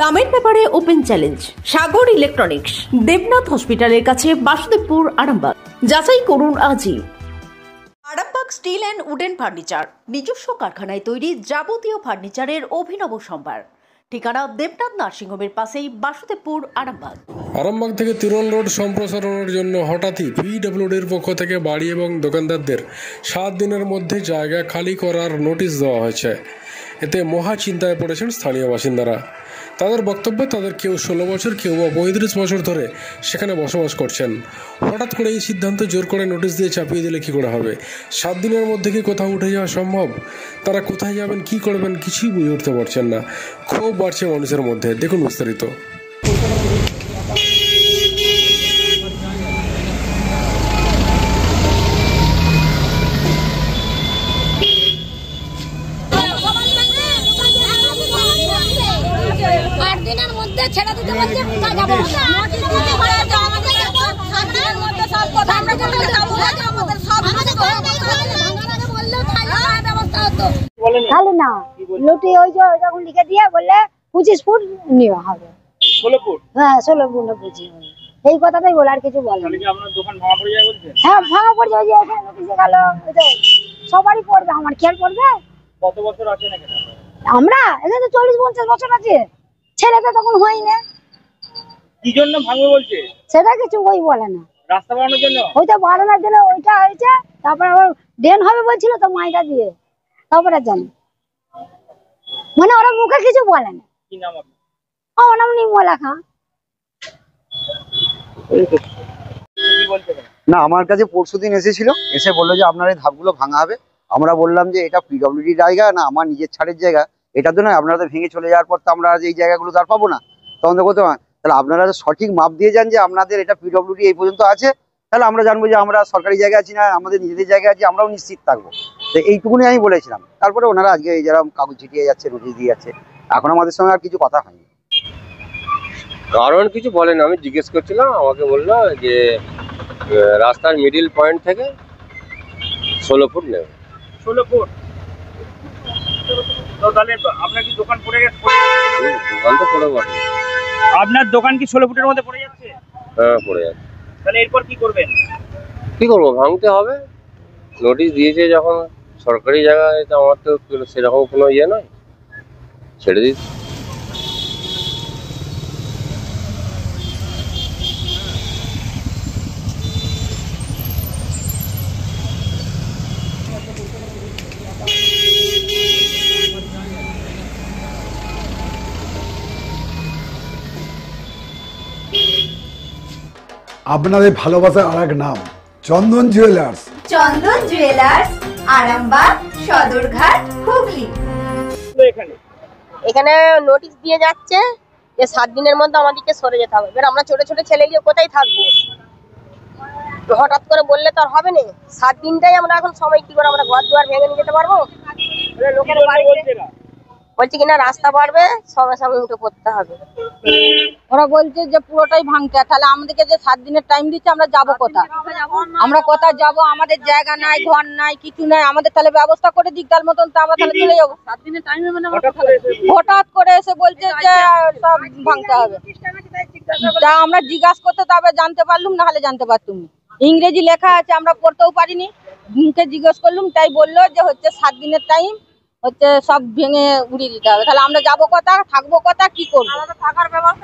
দামের ব্যাপারে open challenge সাগর electronics, Debnath হসপিটালের কাছে, বাসুদেবপুর, আরামবাগ। যাচাই করুন আজই। Arambagh steel and wooden furniture, নিজস্ব কারখানায় তৈরি যাবতীয় ফার্নিচারের অভিনব সম্ভার। ঠিকানা দেবনাথ নার্সিংহোমের পাশেই, বাসুদেবপুর, আরামবাগ। আরামবাগ থেকে তিরল রোড সম্প্রসারণের জন্য হঠাৎই পিডব্লিউডির পক্ষ থেকে বাড়ি এবং দোকানদারদের 7 দিনের মধ্যে জায়গা খালি করার নোটিশ দেওয়া হয়েছে। এতে মহা চিন্তায় পড়েছেন স্থানীয় বাসিন্দারা। তাদের বক্তব্য, তাদের কেউ 16 বছর, কেউ 35 বছর ধরে সেখানে বসবাস করছেন। হঠাৎ করে এই সিদ্ধান্ত জোর করে নোটিশ দিয়ে চাপিয়ে দিলে কী করে হবে? 7 দিনের মধ্যে কি কোথাও উঠে যাওয়া সম্ভব? তারা কোথায় যাবেন, কি করবেন, কিছুই বুঝে উঠতে পারছেন না। ক্ষোভ বাড়ছে মানুষের মধ্যে। দেখুন বিস্তারিত। ছেড়ে দিতে বলছে, কোথায় যাবো? নোটিশ দিতে বলেছে আমাদের সামনের মধ্যে সব কথা আমরা বলতে যাবো না, আমাদের সব আমাদের ভাঙানাকে বললেও খালি ব্যবস্থা হতো। খালি না লুটি ওই যে যখন লিখে দিয়ে বললে 25 ফুট নেওয়া হবে। 16 ফুট? হ্যাঁ 16 ফুট না 25। এই কথাটাই বলে, আর কিছু বলে না। আপনার দোকান ভাঙা পড়ে যায় বলছেন? হ্যাঁ ভাঙা পড়ে যায়, এখানে নোটিশে গেল, সবারই পড়বে, আমার খেয়াল পড়বে। কত বছর আছে নাকি আমরা এখানে 40-50 বছর আছে, ছেলেটা তখন হয় না। কি জন্য ভাঙবে বলছে সেটা কিছু ওই বলে না। রাস্তা বানানোর জন্য? ওইটা বানানোর জন্য ওইটা হয়েছে, তারপর আবার ড্রেন হবে বলছিল তো মাইটা দিয়ে, তারপরে জানি মানে ওরা মুখে কিছু বলে না। কি নাম আপনার? আমার নাম নির্মলা খাঁ। কি বলতে না, আমার কাছে পরশুদিন এসেছিল, এসে বললো যে আপনার এই ধাপগুলো ভাঙা হবে। আমরা বললাম যে এটা পিডব্লিউডি জায়গা না আমার নিজের ছাড়ের জায়গা, এটা তো নয়। আপনারা তো ভেঙে চলে যাওয়ার পর তো আমরা এই জায়গাগুলো তো আর পাবো না, তখন তো করতে পারেন। তাহলে আপনারা সঠিক মাপ দিয়ে যান যে আপনাদের এটা পিডব্লিউডি এই পর্যন্ত আছে, তাহলে আমরা জানবো যে আমরা সরকারি জায়গা আছি না আমাদের নিজেদের জায়গা আছে, আমরাও নিশ্চিত থাকবো। তো এইটুকুনি আমি বলেছিলাম। তারপরে ওনারা আজকে এই যারা কাগজ ছিটিয়ে যাচ্ছে, নোটিশ দিয়ে যাচ্ছে, এখন আমাদের সঙ্গে আর কিছু কথা হয়নি। কারণ কিছু বলেন, আমি জিজ্ঞেস করছিলাম, আমাকে বললো যে রাস্তার মিডিল পয়েন্ট থেকে 16 ফুট নেবে। 16 ফুট? তো তাহলে আপনার কি দোকান পড়ে গেছে? দোকান তো পড়ে বটে। আপনার দোকান কি 16 ফুটের মধ্যে পড়ে যাচ্ছে? হ্যাঁ পড়ে যাচ্ছে। তাহলে এরপর কি করবেন? কি করবো, ভাঙতে হবে। নোটিশ দিয়েছে যখন সরকারি জায়গায়, আমার তো সেরকম কোনো ইয়ে নয়, ছেড়ে দিচ্ছি। আপনাদের ভালোবাসার আর এক নাম চন্দন জুয়েলার্স। চন্দন জুয়েলার্স, আরামবাগ, সদরঘাট, হুগলি। এখানে নোটিশ দিয়ে যাচ্ছে যে 7 দিনের মধ্যে আমাদেরকে সরে যেতে হবে। এবার আমরা ছোট ছোট ছেলে নিয়ে কোথায় থাকবো? হঠাৎ করে বললে তো আর হবে না। 7 দিনটাই আমরা এখন সময়, কি করে আমরা ঘর দুয়ার ভেঙে নিয়ে যেতে পারবো? লোকের বাড়ি বলছে কিনা রাস্তা বাড়বে, সঙ্গে সঙ্গে উঠে পড়তে হবে। ওরা বলছে যে পুরোটাই ভাঙতে, তাহলে আমাদেরকে যে 7 দিনের টাইম দিচ্ছে, আমরা যাবো কোথায়? আমরা কোথায় যাবো? আমাদের জায়গা নাই, ঘর নাই, কিছু নাই। আমাদের তাহলে ব্যবস্থা করে দিক, তার মতন তো আমরা তাহলে চলে যাবো। 7 দিনের টাইমে মানে হঠাৎ করে এসে বলছে যে সব ভাঙতে হবে। তা আমরা জিজ্ঞাসা করতে তবে জানতে পারলুম, না হলে জানতে পারতুম না। ইংরেজি লেখা আছে, আমরা পড়তেও পারিনি। মুখে জিজ্ঞেস করলুম, তাই বললো যে হচ্ছে 7 দিনের টাইম, হচ্ছে সব ভেঙে উড়িয়ে দিতে হবে। তাহলে আমরা যাবো কোথা, থাকবো কোথা, কি করবো?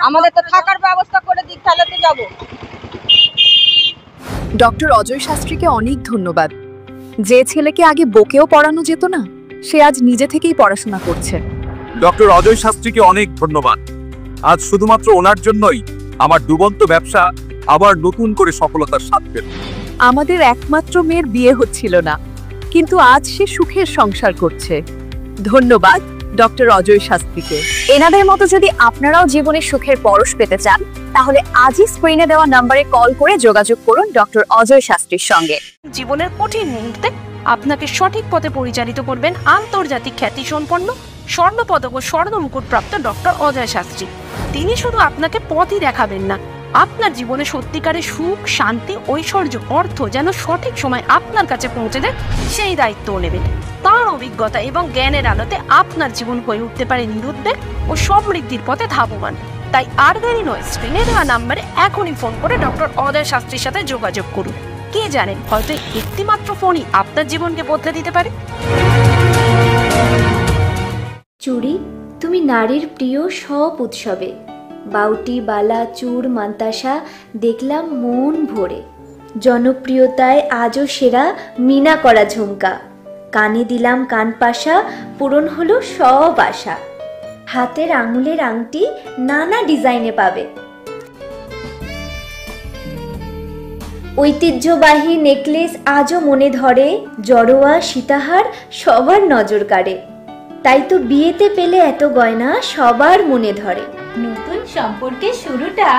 আমাদের তো থাকার ব্যবস্থা করে দিক, তাহলে তো যাবো। ডক্টর অজয় শাস্ত্রীকে অনেক ধন্যবাদ। যে ছেলেকে আগে বকেও পড়ানো যেত না, সে আজ নিজে থেকেই পড়াশোনা করছে। ডক্টর অজয় শাস্ত্রীকে অনেক ধন্যবাদ। আজ শুধুমাত্র ওনার জন্যই আমার ডুবন্ত ব্যবসা আবার নতুন করে সফলতার স্বাদ পেল। আমাদের একমাত্র মেয়ের বিয়ে হচ্ছিল না, কিন্তু আজ সে সুখের সংসার করছে। ধন্যবাদ ডক্টর অজয় শাস্ত্রীকে। এনাদের মতো যদি আপনারাও জীবনে সুখের পরশ পেতে চান, তাহলে আজই স্ক্রিনে দেওয়া নম্বরে কল করে যোগাযোগ করুন ডক্টর অজয় শাস্ত্রীর সঙ্গে। জীবনের কঠিন মুহূর্তে আপনাকে সঠিক পথে পরিচালিত করবেন আন্তর্জাতিক খ্যাতিসম্পন্ন স্বর্ণপদক ও স্বর্ণ মুকুট প্রাপ্ত ডক্টর অজয় শাস্ত্রী। তিনি শুধু আপনাকে পথই দেখাবেন না, আপনার জীবনে সত্যিকারের সুখ, শান্তি, ঐশ্বর্য, অর্থ যেন সঠিক সময় আপনার কাছে পৌঁছে দেয়, সেই দায়িত্বও নেবেন। তার অভিজ্ঞতা এবং জ্ঞানের আলোতে আপনার জীবন হয়ে উঠতে পারে নিরুদ্বেগ ও সমৃদ্ধির পথে ধাবমান। তাই আর দেরি নয়, স্ক্রিনে দেওয়া নাম্বারে এখনই ফোন করে ডক্টর অজয় শাস্ত্রীর সাথে যোগাযোগ করুন। কে জানেন, হয়তো একটি মাত্র ফোনই আপনার জীবনকে বদলে দিতে পারে। চুড়ি, তুমি নারীর প্রিয় সব উৎসবে। বাউটি, বালা, চূড়, মান্তাসা দেখলাম মন ভরে। জনপ্রিয়তায় আজও সেরা মিনা করা ঝুমকা। কানে দিলাম কানপাশা, পূরণ হলো সব আশা। হাতের আঙুলের আংটি নানা ডিজাইনে পাবে। ঐতিহ্যবাহী নেকলেস আজও মনে ধরে। জড়োয়া, সীতাহার সবার নজর কাড়ে। তাই তো বিয়েতে পেলে এত গয়না সবার মনে ধরে। নতুন সম্পর্কের শুরুটা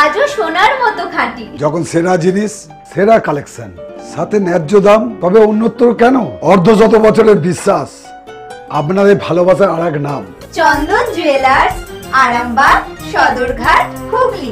আজও সোনার মতো খাঁটি। যখন সেরা জিনিস, সেরা কালেকশন, সাথে ন্যায্য দাম, তবে উন্নতর কেন? অর্ধশত বছরের বিশ্বাস, আপনাদের ভালোবাসার আর এক নাম চন্দন জুয়েলার্স, আরামবাগ, সদরঘাট, হুগলি।